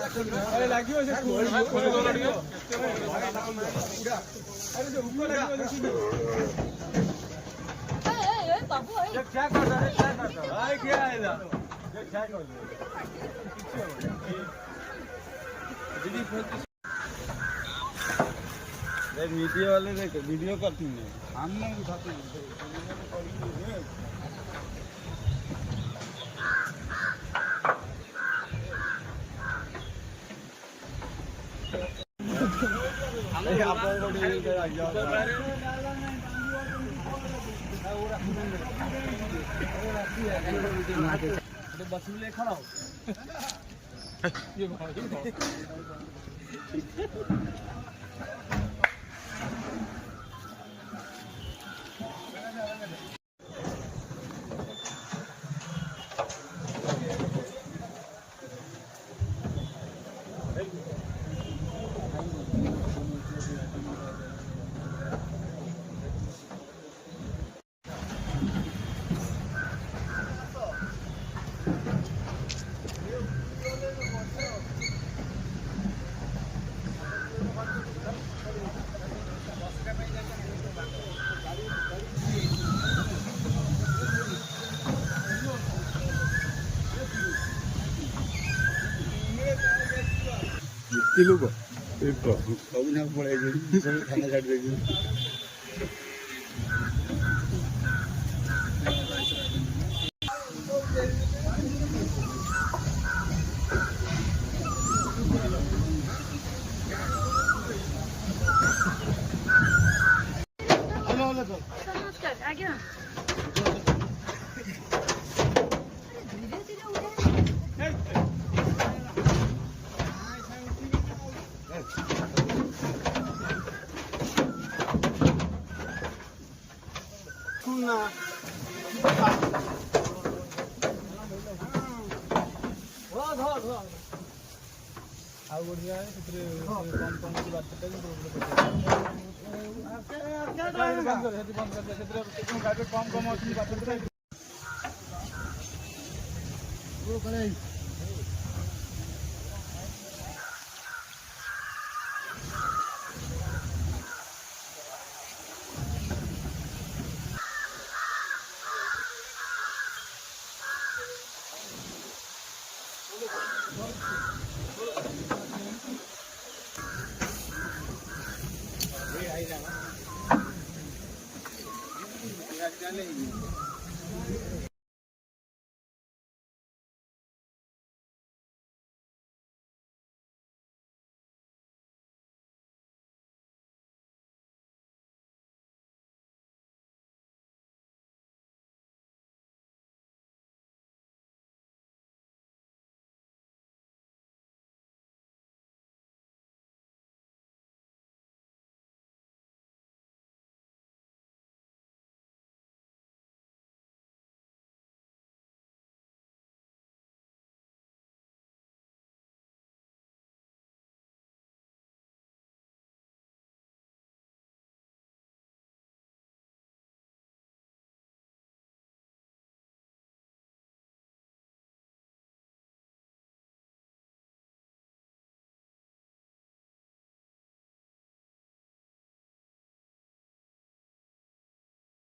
ଲାଗିବ ସେ ଖୋଲି ଦଉନ ଟିକେ अरे जो ऊपर लगी वो देखिए ए बाबू ये क्या कर रहा है भाई क्या है इधर ये क्या कर रहा है दीदी ये मीडिया वाले देख वीडियो करती हैं हम नहीं उठाते आप बस में ले खड़ा हो ये लोग सबदिन पड़े खाना छाड़ दे नमस्कार आज्ञा ଆଉ बढ़िया है ସେଥିରେ कम कम की बात करते हैं बंद कर ସେଥିରେ गाड़ी कम कम ଅଛି बात करते हैं